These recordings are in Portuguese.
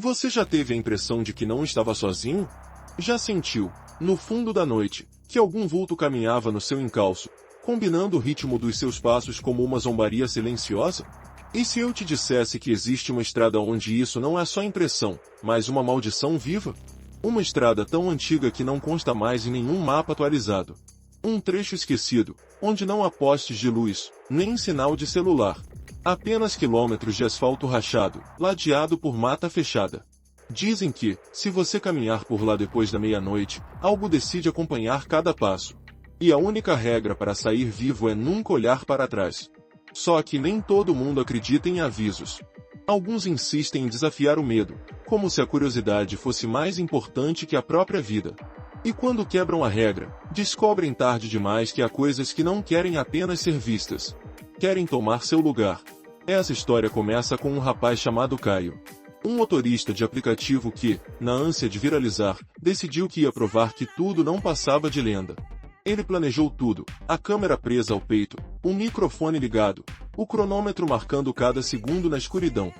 Você já teve a impressão de que não estava sozinho? Já sentiu, no fundo da noite, que algum vulto caminhava no seu encalço, combinando o ritmo dos seus passos como uma zombaria silenciosa? E se eu te dissesse que existe uma estrada onde isso não é só impressão, mas uma maldição viva? Uma estrada tão antiga que não consta mais em nenhum mapa atualizado. Um trecho esquecido, onde não há postes de luz, nem sinal de celular. Apenas quilômetros de asfalto rachado, ladeado por mata fechada. Dizem que, se você caminhar por lá depois da meia-noite, algo decide acompanhar cada passo. E a única regra para sair vivo é nunca olhar para trás. Só que nem todo mundo acredita em avisos. Alguns insistem em desafiar o medo, como se a curiosidade fosse mais importante que a própria vida. E quando quebram a regra, descobrem tarde demais que há coisas que não querem apenas ser vistas. Querem tomar seu lugar. Essa história começa com um rapaz chamado Caio. Um motorista de aplicativo que, na ânsia de viralizar, decidiu que ia provar que tudo não passava de lenda. Ele planejou tudo, a câmera presa ao peito, o microfone ligado, o cronômetro marcando cada segundo na escuridão.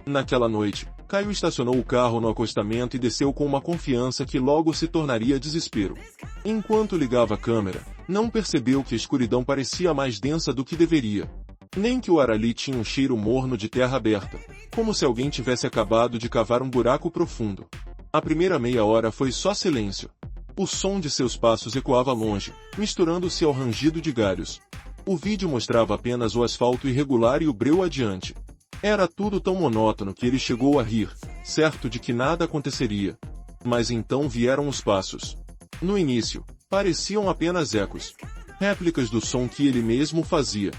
Naquela noite, Caio estacionou o carro no acostamento e desceu com uma confiança que logo se tornaria desespero. Enquanto ligava a câmera, não percebeu que a escuridão parecia mais densa do que deveria. Nem que o ar ali tinha um cheiro morno de terra aberta, como se alguém tivesse acabado de cavar um buraco profundo. A primeira meia hora foi só silêncio. O som de seus passos ecoava longe, misturando-se ao rangido de galhos. O vídeo mostrava apenas o asfalto irregular e o breu adiante. Era tudo tão monótono que ele chegou a rir, certo de que nada aconteceria. Mas então vieram os passos. No início, pareciam apenas ecos, réplicas do som que ele mesmo fazia.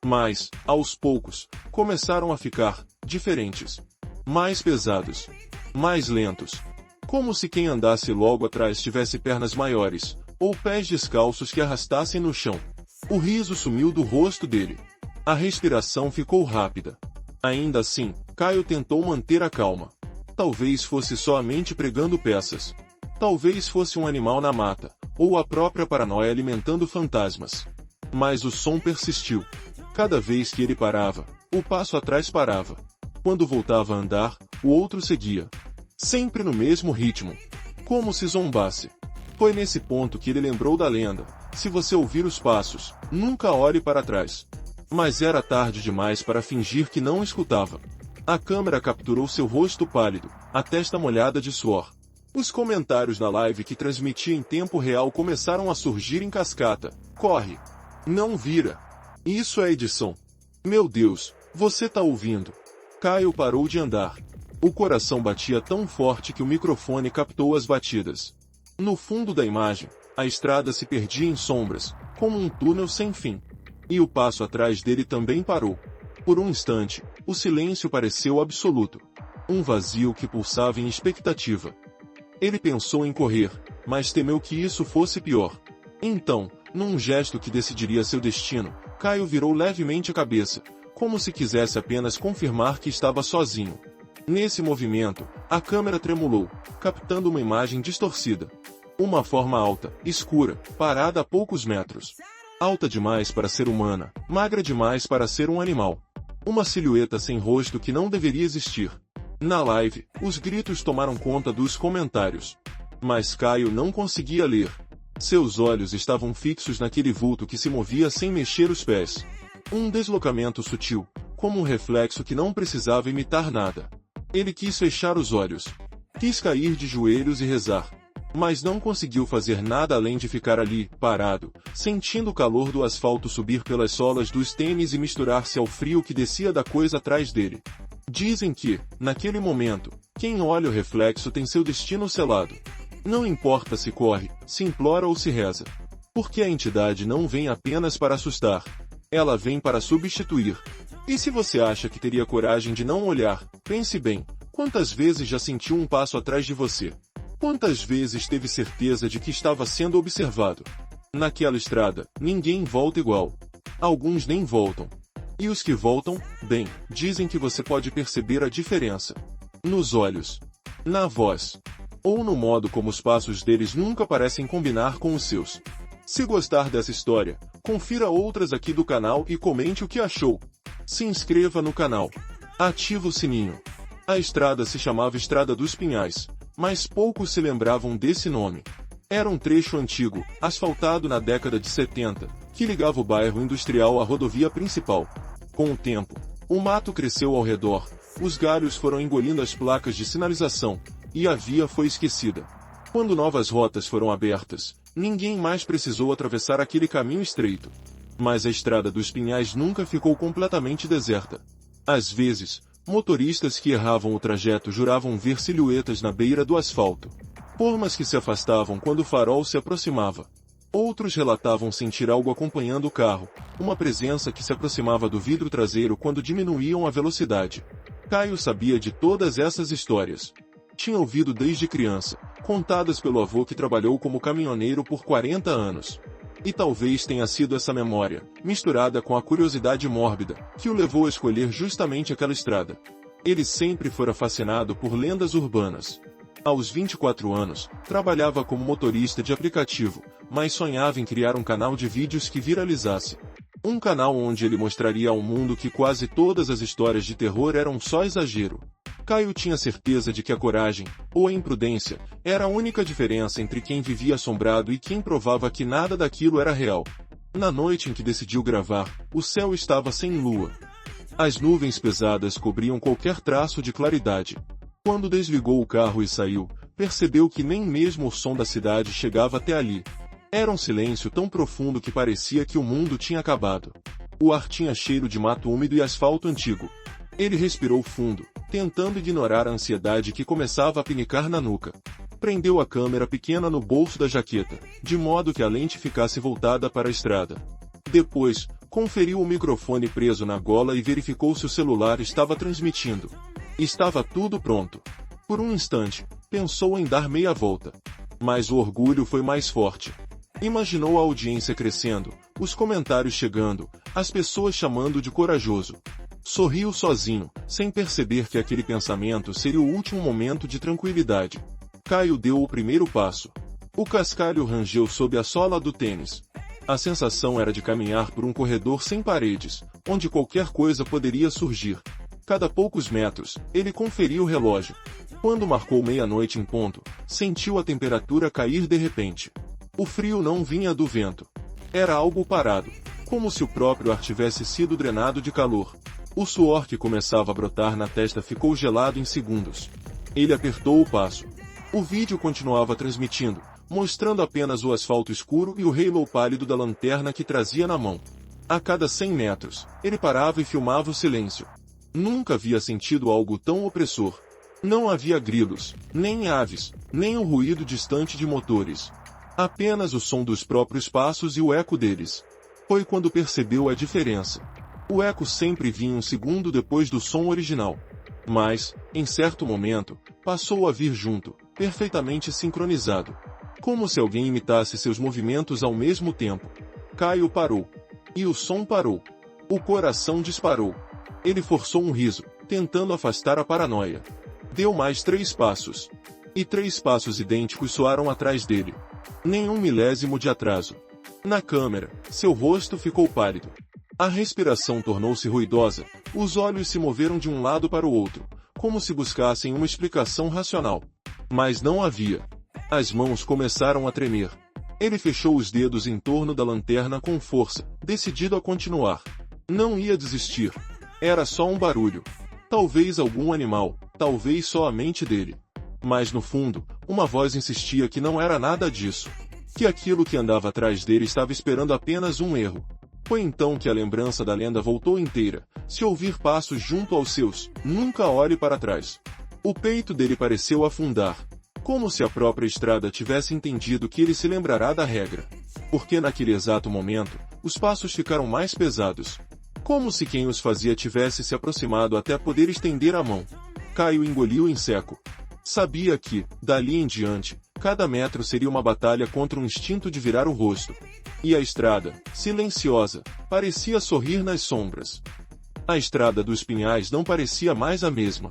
Mas, aos poucos, começaram a ficar diferentes. Mais pesados. Mais lentos. Como se quem andasse logo atrás tivesse pernas maiores, ou pés descalços que arrastassem no chão. O riso sumiu do rosto dele. A respiração ficou rápida. Ainda assim, Caio tentou manter a calma. Talvez fosse só a mente pregando peças. Talvez fosse um animal na mata, ou a própria paranoia alimentando fantasmas. Mas o som persistiu. Cada vez que ele parava, o passo atrás parava. Quando voltava a andar, o outro seguia. Sempre no mesmo ritmo. Como se zombasse. Foi nesse ponto que ele lembrou da lenda: se você ouvir os passos, nunca olhe para trás. Mas era tarde demais para fingir que não escutava. A câmera capturou seu rosto pálido, a testa molhada de suor. Os comentários na live que transmitia em tempo real começaram a surgir em cascata. Corre! Não vira! Isso é edição. Meu Deus, você tá ouvindo? Caio parou de andar. O coração batia tão forte que o microfone captou as batidas. No fundo da imagem, a estrada se perdia em sombras, como um túnel sem fim. E o passo atrás dele também parou. Por um instante, o silêncio pareceu absoluto. Um vazio que pulsava em expectativa. Ele pensou em correr, mas temeu que isso fosse pior. Então, num gesto que decidiria seu destino, Caio virou levemente a cabeça, como se quisesse apenas confirmar que estava sozinho. Nesse movimento, a câmera tremulou, captando uma imagem distorcida. Uma forma alta, escura, parada a poucos metros. Alta demais para ser humana, magra demais para ser um animal. Uma silhueta sem rosto que não deveria existir. Na live, os gritos tomaram conta dos comentários. Mas Caio não conseguia ler. Seus olhos estavam fixos naquele vulto que se movia sem mexer os pés. Um deslocamento sutil, como um reflexo que não precisava imitar nada. Ele quis fechar os olhos. Quis cair de joelhos e rezar. Mas não conseguiu fazer nada além de ficar ali, parado, sentindo o calor do asfalto subir pelas solas dos tênis e misturar-se ao frio que descia da coisa atrás dele. Dizem que, naquele momento, quem olha o reflexo tem seu destino selado. Não importa se corre, se implora ou se reza. Porque a entidade não vem apenas para assustar. Ela vem para substituir. E se você acha que teria coragem de não olhar, pense bem, quantas vezes já sentiu um passo atrás de você? Quantas vezes teve certeza de que estava sendo observado? Naquela estrada, ninguém volta igual. Alguns nem voltam. E os que voltam, bem, dizem que você pode perceber a diferença. Nos olhos. Na voz. Ou no modo como os passos deles nunca parecem combinar com os seus. Se gostar dessa história, confira outras aqui do canal e comente o que achou. Se inscreva no canal. Ativa o sininho. A estrada se chamava Estrada dos Pinhais, mas poucos se lembravam desse nome. Era um trecho antigo, asfaltado na década de 70, que ligava o bairro industrial à rodovia principal. Com o tempo, o mato cresceu ao redor, os galhos foram engolindo as placas de sinalização, e a via foi esquecida. Quando novas rotas foram abertas, ninguém mais precisou atravessar aquele caminho estreito. Mas a Estrada dos Pinhais nunca ficou completamente deserta. Às vezes, motoristas que erravam o trajeto juravam ver silhuetas na beira do asfalto. Formas que se afastavam quando o farol se aproximava. Outros relatavam sentir algo acompanhando o carro, uma presença que se aproximava do vidro traseiro quando diminuíam a velocidade. Caio sabia de todas essas histórias. Tinha ouvido desde criança, contadas pelo avô que trabalhou como caminhoneiro por 40 anos. E talvez tenha sido essa memória, misturada com a curiosidade mórbida, que o levou a escolher justamente aquela estrada. Ele sempre fora fascinado por lendas urbanas. Aos 24 anos, trabalhava como motorista de aplicativo, mas sonhava em criar um canal de vídeos que viralizasse. Um canal onde ele mostraria ao mundo que quase todas as histórias de terror eram só exagero. Caio tinha certeza de que a coragem, ou a imprudência, era a única diferença entre quem vivia assombrado e quem provava que nada daquilo era real. Na noite em que decidiu gravar, o céu estava sem lua. As nuvens pesadas cobriam qualquer traço de claridade. Quando desligou o carro e saiu, percebeu que nem mesmo o som da cidade chegava até ali. Era um silêncio tão profundo que parecia que o mundo tinha acabado. O ar tinha cheiro de mato úmido e asfalto antigo. Ele respirou fundo, tentando ignorar a ansiedade que começava a pinicar na nuca. Prendeu a câmera pequena no bolso da jaqueta, de modo que a lente ficasse voltada para a estrada. Depois, conferiu o microfone preso na gola e verificou se o celular estava transmitindo. Estava tudo pronto. Por um instante, pensou em dar meia volta. Mas o orgulho foi mais forte. Imaginou a audiência crescendo, os comentários chegando, as pessoas chamando de corajoso. Sorriu sozinho, sem perceber que aquele pensamento seria o último momento de tranquilidade. Caio deu o primeiro passo. O cascalho rangeu sob a sola do tênis. A sensação era de caminhar por um corredor sem paredes, onde qualquer coisa poderia surgir. Cada poucos metros, ele conferiu o relógio. Quando marcou meia-noite em ponto, sentiu a temperatura cair de repente. O frio não vinha do vento. Era algo parado, como se o próprio ar tivesse sido drenado de calor. O suor que começava a brotar na testa ficou gelado em segundos. Ele apertou o passo. O vídeo continuava transmitindo, mostrando apenas o asfalto escuro e o halo pálido da lanterna que trazia na mão. A cada 100 metros, ele parava e filmava o silêncio. Nunca havia sentido algo tão opressor. Não havia grilos, nem aves, nem o ruído distante de motores. Apenas o som dos próprios passos e o eco deles. Foi quando percebeu a diferença. O eco sempre vinha um segundo depois do som original. Mas, em certo momento, passou a vir junto, perfeitamente sincronizado. Como se alguém imitasse seus movimentos ao mesmo tempo. Caio parou. E o som parou. O coração disparou. Ele forçou um riso, tentando afastar a paranoia. Deu mais 3 passos. E 3 passos idênticos soaram atrás dele. Nenhum milésimo de atraso. Na câmera, seu rosto ficou pálido. A respiração tornou-se ruidosa, os olhos se moveram de um lado para o outro, como se buscassem uma explicação racional. Mas não havia. As mãos começaram a tremer. Ele fechou os dedos em torno da lanterna com força, decidido a continuar. Não ia desistir. Era só um barulho. Talvez algum animal, talvez só a mente dele. Mas no fundo, uma voz insistia que não era nada disso. Que aquilo que andava atrás dele estava esperando apenas um erro. Foi então que a lembrança da lenda voltou inteira. Se ouvir passos junto aos seus, nunca olhe para trás. O peito dele pareceu afundar. Como se a própria estrada tivesse entendido que ele se lembrará da regra. Porque naquele exato momento, os passos ficaram mais pesados. Como se quem os fazia tivesse se aproximado até poder estender a mão. Caio engoliu em seco. Sabia que, dali em diante, cada metro seria uma batalha contra um instinto de virar o rosto. E a estrada, silenciosa, parecia sorrir nas sombras. A Estrada dos Pinhais não parecia mais a mesma.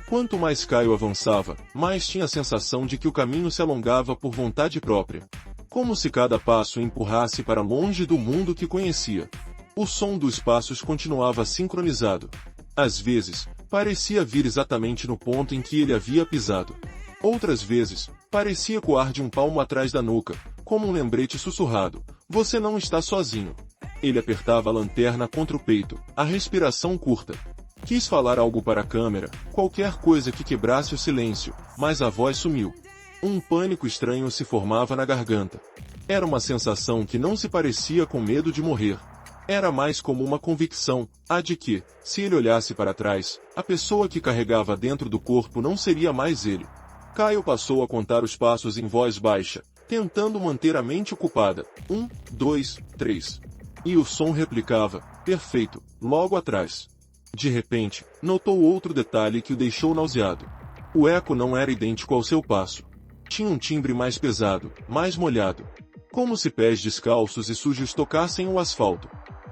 Quanto mais Caio avançava, mais tinha a sensação de que o caminho se alongava por vontade própria. Como se cada passo o empurrasse para longe do mundo que conhecia. O som dos passos continuava sincronizado. Às vezes, Parecia vir exatamente no ponto em que ele havia pisado. Outras vezes, parecia coar de um palmo atrás da nuca, como um lembrete sussurrado: "Você não está sozinho." Ele apertava a lanterna contra o peito, a respiração curta. Quis falar algo para a câmera, qualquer coisa que quebrasse o silêncio, mas a voz sumiu. Um pânico estranho se formava na garganta. Era uma sensação que não se parecia com medo de morrer. Era mais como uma convicção, a de que, se ele olhasse para trás, a pessoa que carregava dentro do corpo não seria mais ele. Kyle passou a contar os passos em voz baixa, tentando manter a mente ocupada. 1, 2, 3. E o som replicava, perfeito, logo atrás. De repente, notou outro detalhe que o deixou nauseado. O eco não era idêntico ao seu passo. Tinha um timbre mais pesado, mais molhado. Como se pés descalços e sujos tocassem o asfalto.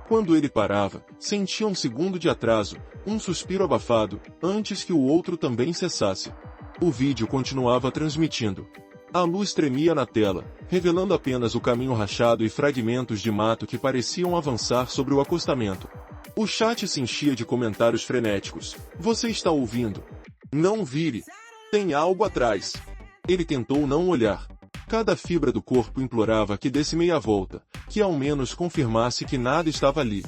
Quando ele parava, sentia um segundo de atraso, um suspiro abafado, antes que o outro também cessasse. O vídeo continuava transmitindo. A luz tremia na tela, revelando apenas o caminho rachado e fragmentos de mato que pareciam avançar sobre o acostamento. O chat se enchia de comentários frenéticos. "Você está ouvindo? Não vire! Tem algo atrás!" Ele tentou não olhar. Cada fibra do corpo implorava que desse meia volta, que ao menos confirmasse que nada estava ali.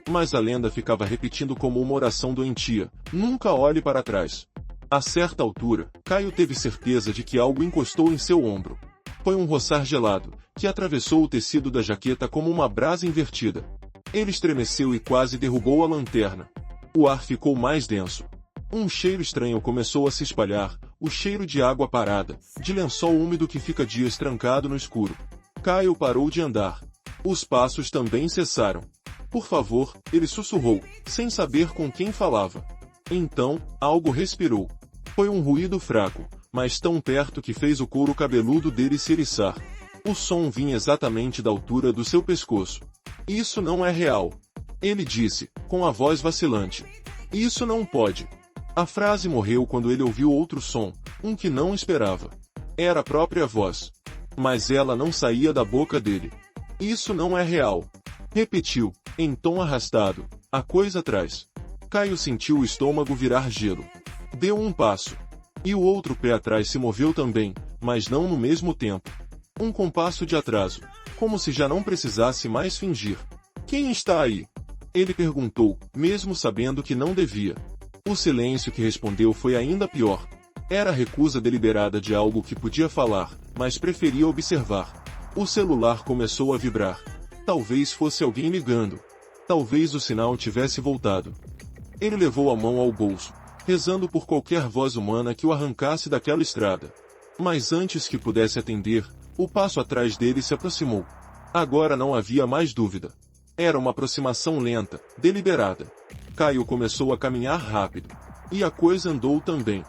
Mas a lenda ficava repetindo como uma oração doentia: "Nunca olhe para trás." A certa altura, Kyle teve certeza de que algo encostou em seu ombro. Foi um roçar gelado, que atravessou o tecido da jaqueta como uma brasa invertida. Ele estremeceu e quase derrubou a lanterna. O ar ficou mais denso. Um cheiro estranho começou a se espalhar, o cheiro de água parada, de lençol úmido que fica dias trancado no escuro. Kyle parou de andar. Os passos também cessaram. "Por favor," ele sussurrou, sem saber com quem falava. Então, algo respirou. Foi um ruído fraco, mas tão perto que fez o couro cabeludo dele se eriçar. O som vinha exatamente da altura do seu pescoço. "Isso não é real," ele disse, com a voz vacilante. "Isso não pode." A frase morreu quando ele ouviu outro som, um que não esperava. Era a própria voz. Mas ela não saía da boca dele. "Isso não é real," repetiu, em tom arrastado, "a coisa atrás." Kyle sentiu o estômago virar gelo. Deu um passo. E o outro pé atrás se moveu também, mas não no mesmo tempo. Um compasso de atraso, como se já não precisasse mais fingir. "Quem está aí?" ele perguntou, mesmo sabendo que não devia. O silêncio que respondeu foi ainda pior. Era a recusa deliberada de algo que podia falar, mas preferia observar. O celular começou a vibrar. Talvez fosse alguém ligando. Talvez o sinal tivesse voltado. Ele levou a mão ao bolso, rezando por qualquer voz humana que o arrancasse daquela estrada. Mas antes que pudesse atender, o passo atrás dele se aproximou. Agora não havia mais dúvida. Era uma aproximação lenta, deliberada. Kyle começou a caminhar rápido. E a coisa andou também.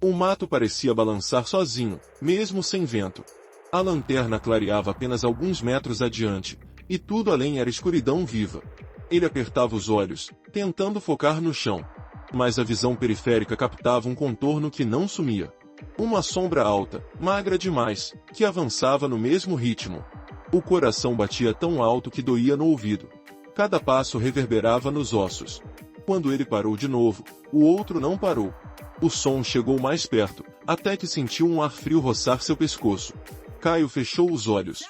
O mato parecia balançar sozinho, mesmo sem vento. A lanterna clareava apenas alguns metros adiante, e tudo além era escuridão viva. Ele apertava os olhos, tentando focar no chão. Mas a visão periférica captava um contorno que não sumia. Uma sombra alta, magra demais, que avançava no mesmo ritmo. O coração batia tão alto que doía no ouvido. Cada passo reverberava nos ossos. Quando ele parou de novo, o outro não parou. O som chegou mais perto, até que sentiu um ar frio roçar seu pescoço. Kyle fechou os olhos.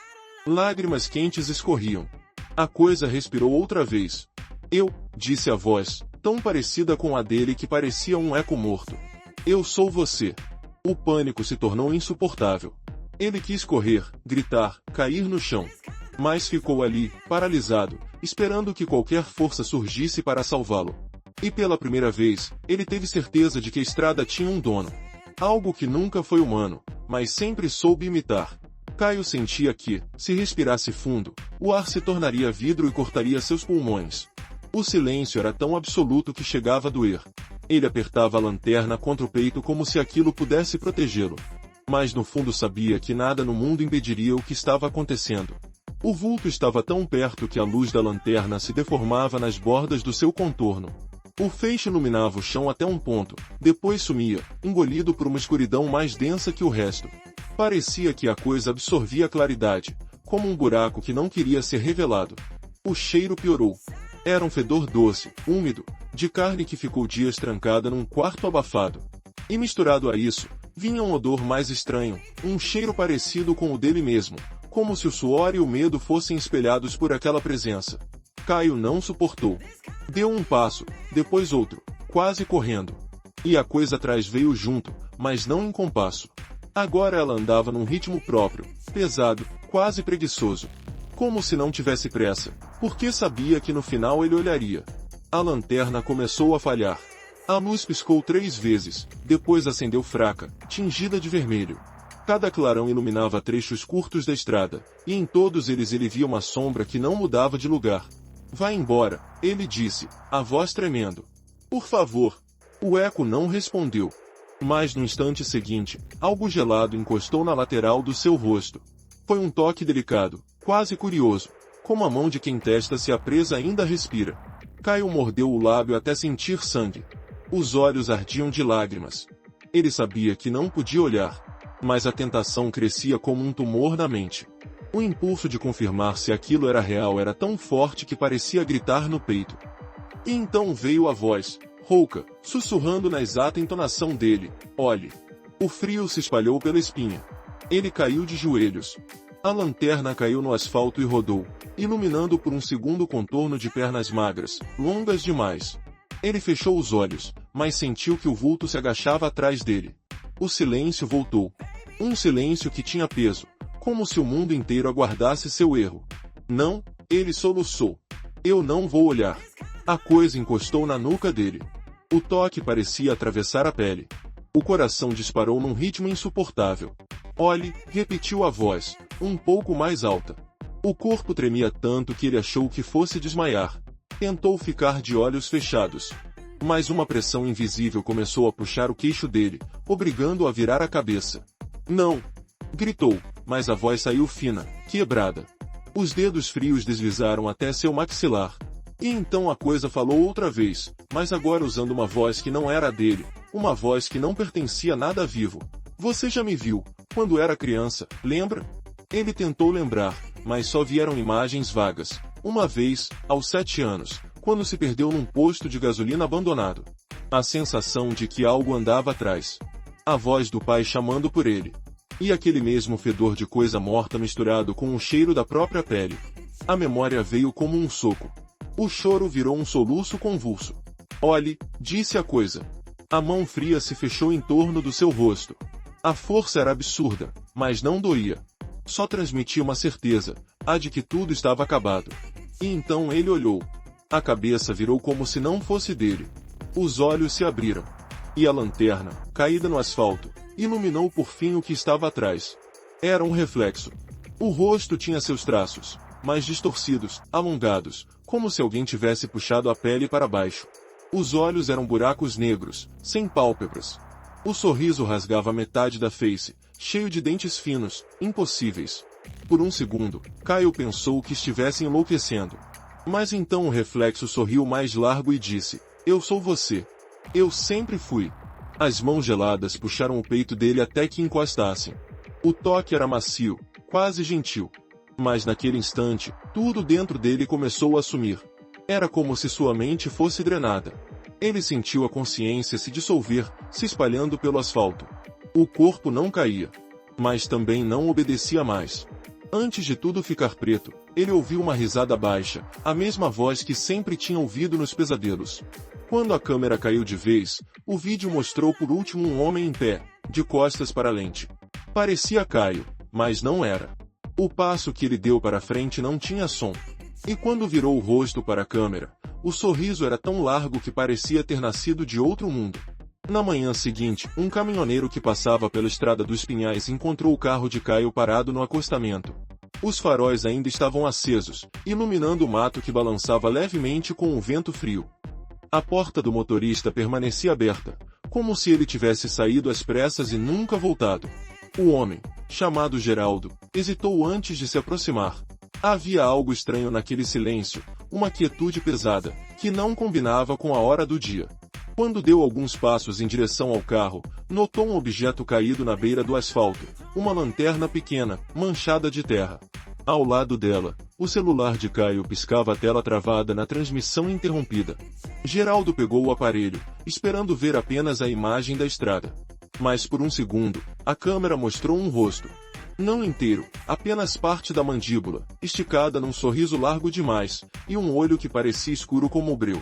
Lágrimas quentes escorriam. A coisa respirou outra vez. "Eu", disse a voz, tão parecida com a dele que parecia um eco morto. "Eu sou você." O pânico se tornou insuportável. Ele quis correr, gritar, cair no chão. Mas ficou ali, paralisado, esperando que qualquer força surgisse para salvá-lo. E pela primeira vez, ele teve certeza de que a estrada tinha um dono. Algo que nunca foi humano, mas sempre soube imitar. Kyle sentia que, se respirasse fundo, o ar se tornaria vidro e cortaria seus pulmões. O silêncio era tão absoluto que chegava a doer. Ele apertava a lanterna contra o peito como se aquilo pudesse protegê-lo. Mas no fundo sabia que nada no mundo impediria o que estava acontecendo. O vulto estava tão perto que a luz da lanterna se deformava nas bordas do seu contorno. O feixe iluminava o chão até um ponto, depois sumia, engolido por uma escuridão mais densa que o resto. Parecia que a coisa absorvia a claridade, como um buraco que não queria ser revelado. O cheiro piorou. Era um fedor doce, úmido, de carne que ficou dias trancada num quarto abafado. E misturado a isso, vinha um odor mais estranho, um cheiro parecido com o dele mesmo, como se o suor e o medo fossem espelhados por aquela presença. Caio não suportou. Deu um passo, depois outro, quase correndo. E a coisa atrás veio junto, mas não em compasso. Agora ela andava num ritmo próprio, pesado, quase preguiçoso. Como se não tivesse pressa, porque sabia que no final ele olharia. A lanterna começou a falhar. A luz piscou 3 vezes, depois acendeu fraca, tingida de vermelho. Cada clarão iluminava trechos curtos da estrada, e em todos eles ele via uma sombra que não mudava de lugar. Vá embora, ele disse, a voz tremendo. Por favor. O eco não respondeu. Mas no instante seguinte, algo gelado encostou na lateral do seu rosto. Foi um toque delicado, quase curioso, como a mão de quem testa se a presa ainda respira. Caio mordeu o lábio até sentir sangue. Os olhos ardiam de lágrimas. Ele sabia que não podia olhar, mas a tentação crescia como um tumor na mente. O impulso de confirmar se aquilo era real era tão forte que parecia gritar no peito. E então veio a voz, rouca, sussurrando na exata entonação dele, olhe. O frio se espalhou pela espinha. Ele caiu de joelhos. A lanterna caiu no asfalto e rodou, iluminando por um segundo o contorno de pernas magras, longas demais. Ele fechou os olhos, mas sentiu que o vulto se agachava atrás dele. O silêncio voltou. Um silêncio que tinha peso, como se o mundo inteiro aguardasse seu erro. Não, ele soluçou. Eu não vou olhar. A coisa encostou na nuca dele. O toque parecia atravessar a pele. O coração disparou num ritmo insuportável. Olhe, repetiu a voz, um pouco mais alta. O corpo tremia tanto que ele achou que fosse desmaiar. Tentou ficar de olhos fechados. Mas uma pressão invisível começou a puxar o queixo dele, obrigando-o a virar a cabeça. Não! Gritou, mas a voz saiu fina, quebrada. Os dedos frios deslizaram até seu maxilar. E então a coisa falou outra vez, mas agora usando uma voz que não era a dele, uma voz que não pertencia a nada vivo. Você já me viu, quando era criança, lembra? Ele tentou lembrar, mas só vieram imagens vagas. Uma vez, aos 7 anos, quando se perdeu num posto de gasolina abandonado. A sensação de que algo andava atrás. A voz do pai chamando por ele. E aquele mesmo fedor de coisa morta misturado com o cheiro da própria pele. A memória veio como um soco. O choro virou um soluço convulso. Olhe, disse a coisa. A mão fria se fechou em torno do seu rosto. A força era absurda, mas não doía. Só transmitia uma certeza, a de que tudo estava acabado. E então ele olhou. A cabeça virou como se não fosse dele. Os olhos se abriram. E a lanterna, caída no asfalto, iluminou por fim o que estava atrás. Era um reflexo. O rosto tinha seus traços, mas distorcidos, alongados, como se alguém tivesse puxado a pele para baixo. Os olhos eram buracos negros, sem pálpebras. O sorriso rasgava metade da face, cheio de dentes finos, impossíveis. Por um segundo, Caio pensou que estivesse enlouquecendo. Mas então o reflexo sorriu mais largo e disse, eu sou você. Eu sempre fui. As mãos geladas puxaram o peito dele até que encostassem. O toque era macio, quase gentil. Mas naquele instante, tudo dentro dele começou a sumir. Era como se sua mente fosse drenada. Ele sentiu a consciência se dissolver, se espalhando pelo asfalto. O corpo não caía. Mas também não obedecia mais. Antes de tudo ficar preto, ele ouviu uma risada baixa, a mesma voz que sempre tinha ouvido nos pesadelos. Quando a câmera caiu de vez, o vídeo mostrou por último um homem em pé, de costas para a lente. Parecia Caio, mas não era. O passo que ele deu para frente não tinha som. E quando virou o rosto para a câmera, o sorriso era tão largo que parecia ter nascido de outro mundo. Na manhã seguinte, um caminhoneiro que passava pela estrada dos Pinhais encontrou o carro de Caio parado no acostamento. Os faróis ainda estavam acesos, iluminando o mato que balançava levemente com o vento frio. A porta do motorista permanecia aberta, como se ele tivesse saído às pressas e nunca voltado. O homem, chamado Geraldo, hesitou antes de se aproximar. Havia algo estranho naquele silêncio, uma quietude pesada, que não combinava com a hora do dia. Quando deu alguns passos em direção ao carro, notou um objeto caído na beira do asfalto, uma lanterna pequena, manchada de terra. Ao lado dela, O celular de Caio piscava a tela travada na transmissão interrompida. Geraldo pegou o aparelho, esperando ver apenas a imagem da estrada. Mas por um segundo, a câmera mostrou um rosto. Não inteiro, apenas parte da mandíbula, esticada num sorriso largo demais, e um olho que parecia escuro como o breu.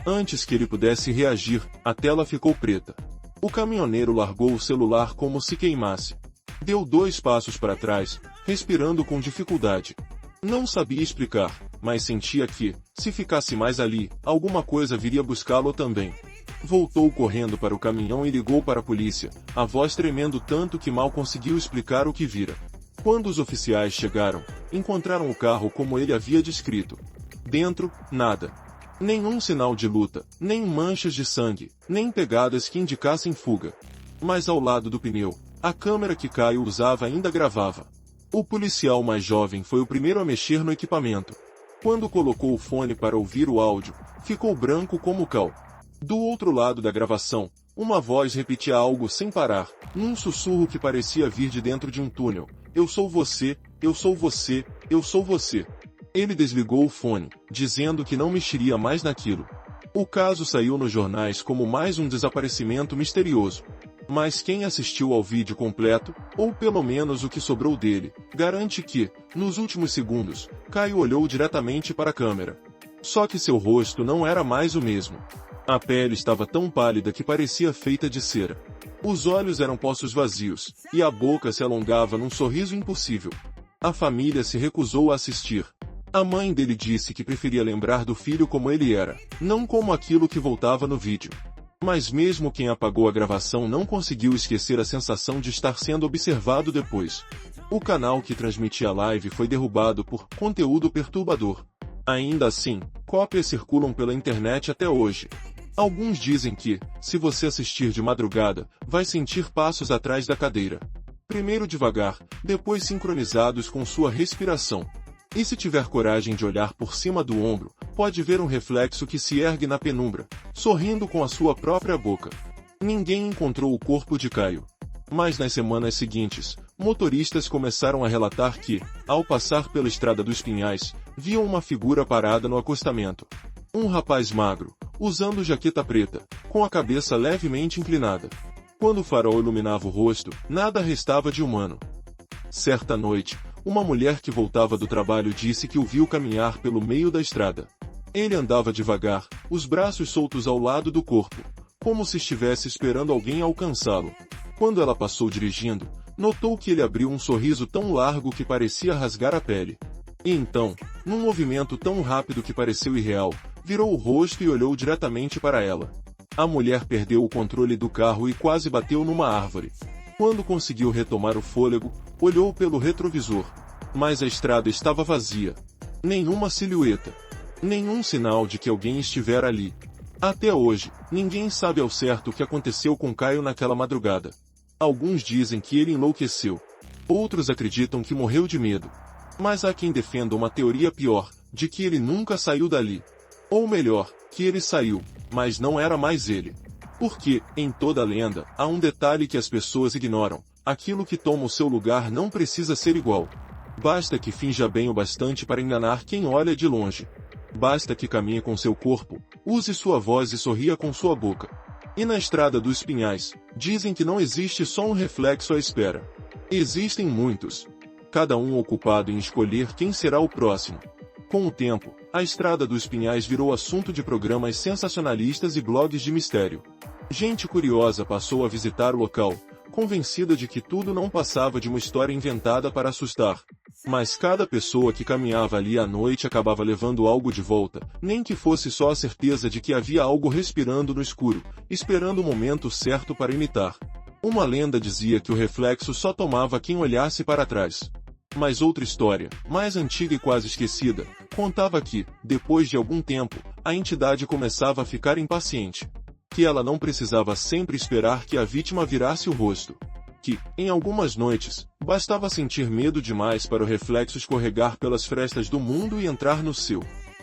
Antes que ele pudesse reagir, a tela ficou preta. O caminhoneiro largou o celular como se queimasse. Deu 2 passos para trás, respirando com dificuldade. Não sabia explicar, mas sentia que, se ficasse mais ali, alguma coisa viria buscá-lo também. Voltou correndo para o caminhão e ligou para a polícia, a voz tremendo tanto que mal conseguiu explicar o que vira. Quando os oficiais chegaram, encontraram o carro como ele havia descrito. Dentro, nada. Nenhum sinal de luta, nem manchas de sangue, nem pegadas que indicassem fuga. Mas ao lado do pneu, a câmera que Caio usava ainda gravava. O policial mais jovem foi o primeiro a mexer no equipamento. Quando colocou o fone para ouvir o áudio, ficou branco como cal. Do outro lado da gravação, uma voz repetia algo sem parar, num sussurro que parecia vir de dentro de um túnel. Eu sou você, eu sou você, eu sou você. Ele desligou o fone, dizendo que não mexeria mais naquilo. O caso saiu nos jornais como mais um desaparecimento misterioso. Mas quem assistiu ao vídeo completo, ou pelo menos o que sobrou dele, garante que, nos últimos segundos, Caio olhou diretamente para a câmera. Só que seu rosto não era mais o mesmo. A pele estava tão pálida que parecia feita de cera. Os olhos eram poços vazios, e a boca se alongava num sorriso impossível. A família se recusou a assistir. A mãe dele disse que preferia lembrar do filho como ele era, não como aquilo que voltava no vídeo. Mas mesmo quem apagou a gravação não conseguiu esquecer a sensação de estar sendo observado depois. O canal que transmitia a live foi derrubado por conteúdo perturbador. Ainda assim, cópias circulam pela internet até hoje. Alguns dizem que, se você assistir de madrugada, vai sentir passos atrás da cadeira. Primeiro devagar, depois sincronizados com sua respiração. E se tiver coragem de olhar por cima do ombro, pode ver um reflexo que se ergue na penumbra, sorrindo com a sua própria boca. Ninguém encontrou o corpo de Caio. Mas nas semanas seguintes, motoristas começaram a relatar que, ao passar pela estrada dos Pinhais, viam uma figura parada no acostamento. Um rapaz magro, usando jaqueta preta, com a cabeça levemente inclinada. Quando o farol iluminava o rosto, nada restava de humano. Certa noite, uma mulher que voltava do trabalho disse que o viu caminhar pelo meio da estrada. Ele andava devagar, os braços soltos ao lado do corpo, como se estivesse esperando alguém alcançá-lo. Quando ela passou dirigindo, notou que ele abriu um sorriso tão largo que parecia rasgar a pele. E então, num movimento tão rápido que pareceu irreal, virou o rosto e olhou diretamente para ela. A mulher perdeu o controle do carro e quase bateu numa árvore. Quando conseguiu retomar o fôlego, olhou pelo retrovisor. Mas a estrada estava vazia. Nenhuma silhueta. Nenhum sinal de que alguém estivera ali. Até hoje, ninguém sabe ao certo o que aconteceu com Caio naquela madrugada. Alguns dizem que ele enlouqueceu. Outros acreditam que morreu de medo. Mas há quem defenda uma teoria pior, de que ele nunca saiu dali. Ou melhor, que ele saiu, mas não era mais ele. Porque, em toda lenda, há um detalhe que as pessoas ignoram: aquilo que toma o seu lugar não precisa ser igual. Basta que finja bem o bastante para enganar quem olha de longe. Basta que caminhe com seu corpo, use sua voz e sorria com sua boca. E na estrada dos Pinhais, dizem que não existe só um reflexo à espera. Existem muitos. Cada um ocupado em escolher quem será o próximo. Com o tempo, a estrada dos Pinhais virou assunto de programas sensacionalistas e blogs de mistério. Gente curiosa passou a visitar o local, convencida de que tudo não passava de uma história inventada para assustar. Mas cada pessoa que caminhava ali à noite acabava levando algo de volta, nem que fosse só a certeza de que havia algo respirando no escuro, esperando o momento certo para imitar. Uma lenda dizia que o reflexo só tomava quem olhasse para trás. Mas outra história, mais antiga e quase esquecida, contava que, depois de algum tempo, a entidade começava a ficar impaciente. Que ela não precisava sempre esperar que a vítima virasse o rosto. Que, em algumas noites, bastava sentir medo demais para o reflexo escorregar pelas frestas do mundo e entrar no seu.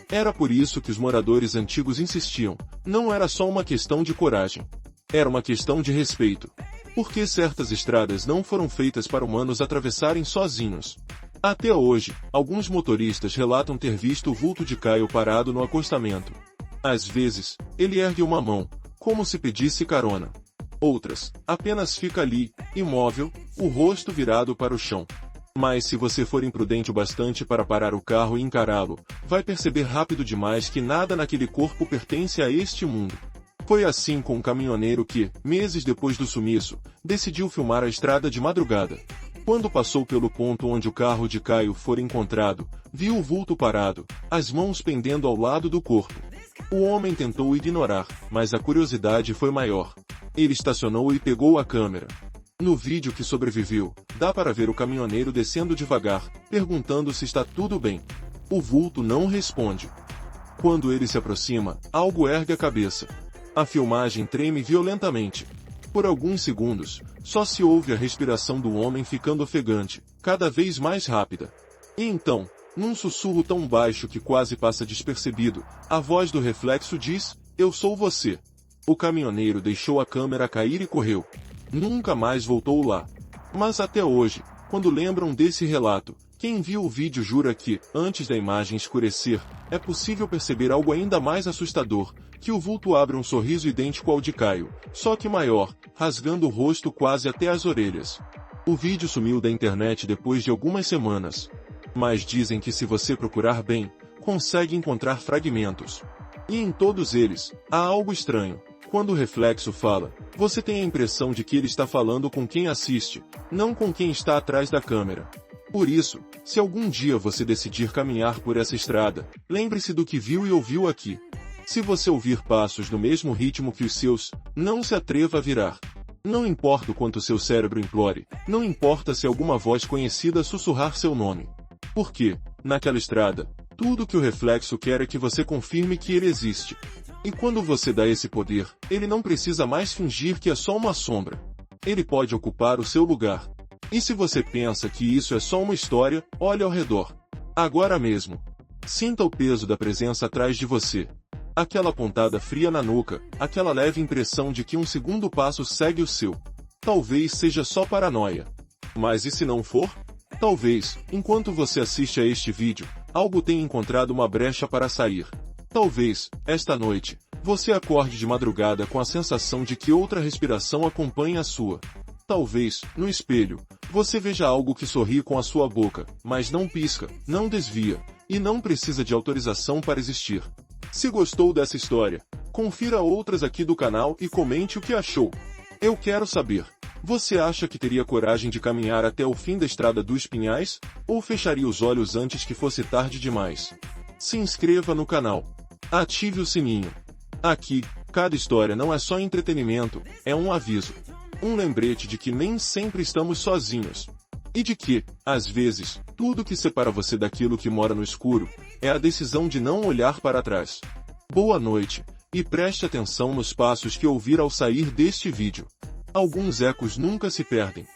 Era por isso que os moradores antigos insistiam: não era só uma questão de coragem. Era uma questão de respeito. Porque certas estradas não foram feitas para humanos atravessarem sozinhos. Até hoje, alguns motoristas relatam ter visto o vulto de Caio parado no acostamento. Às vezes, ele ergue uma mão, como se pedisse carona. Outras, apenas fica ali, imóvel, o rosto virado para o chão. Mas se você for imprudente o bastante para parar o carro e encará-lo, vai perceber rápido demais que nada naquele corpo pertence a este mundo. Foi assim com um caminhoneiro que, meses depois do sumiço, decidiu filmar a estrada de madrugada. Quando passou pelo ponto onde o carro de Caio fora encontrado, viu o vulto parado, as mãos pendendo ao lado do corpo. O homem tentou ignorar, mas a curiosidade foi maior. Ele estacionou e pegou a câmera. No vídeo que sobreviveu, dá para ver o caminhoneiro descendo devagar, perguntando se está tudo bem. O vulto não responde. Quando ele se aproxima, algo ergue a cabeça. A filmagem treme violentamente. Por alguns segundos, só se ouve a respiração do homem ficando ofegante, cada vez mais rápida. E então, num sussurro tão baixo que quase passa despercebido, a voz do reflexo diz: "Eu sou você." O caminhoneiro deixou a câmera cair e correu. Nunca mais voltou lá. Mas até hoje, quando lembram desse relato, quem viu o vídeo jura que, antes da imagem escurecer, é possível perceber algo ainda mais assustador, que o vulto abre um sorriso idêntico ao de Caio, só que maior, rasgando o rosto quase até as orelhas. O vídeo sumiu da internet depois de algumas semanas. Mas dizem que se você procurar bem, consegue encontrar fragmentos. E em todos eles, há algo estranho. Quando o reflexo fala, você tem a impressão de que ele está falando com quem assiste, não com quem está atrás da câmera. Por isso, se algum dia você decidir caminhar por essa estrada, lembre-se do que viu e ouviu aqui. Se você ouvir passos no mesmo ritmo que os seus, não se atreva a virar. Não importa o quanto seu cérebro implore, não importa se alguma voz conhecida sussurrar seu nome. Porque, naquela estrada, tudo que o reflexo quer é que você confirme que ele existe. E quando você dá esse poder, ele não precisa mais fingir que é só uma sombra. Ele pode ocupar o seu lugar. E se você pensa que isso é só uma história, olhe ao redor. Agora mesmo. Sinta o peso da presença atrás de você. Aquela pontada fria na nuca, aquela leve impressão de que um segundo passo segue o seu. Talvez seja só paranoia. Mas e se não for? Talvez, enquanto você assiste a este vídeo, algo tenha encontrado uma brecha para sair. Talvez, esta noite, você acorde de madrugada com a sensação de que outra respiração acompanha a sua. Talvez, no espelho, você veja algo que sorri com a sua boca, mas não pisca, não desvia, e não precisa de autorização para existir. Se gostou dessa história, confira outras aqui do canal e comente o que achou. Eu quero saber. Você acha que teria coragem de caminhar até o fim da Estrada dos Pinhais? Ou fecharia os olhos antes que fosse tarde demais? Se inscreva no canal. Ative o sininho. Aqui, cada história não é só entretenimento, é um aviso. Um lembrete de que nem sempre estamos sozinhos. E de que, às vezes, tudo que separa você daquilo que mora no escuro, é a decisão de não olhar para trás. Boa noite, e preste atenção nos passos que ouvir ao sair deste vídeo. Alguns ecos nunca se perdem.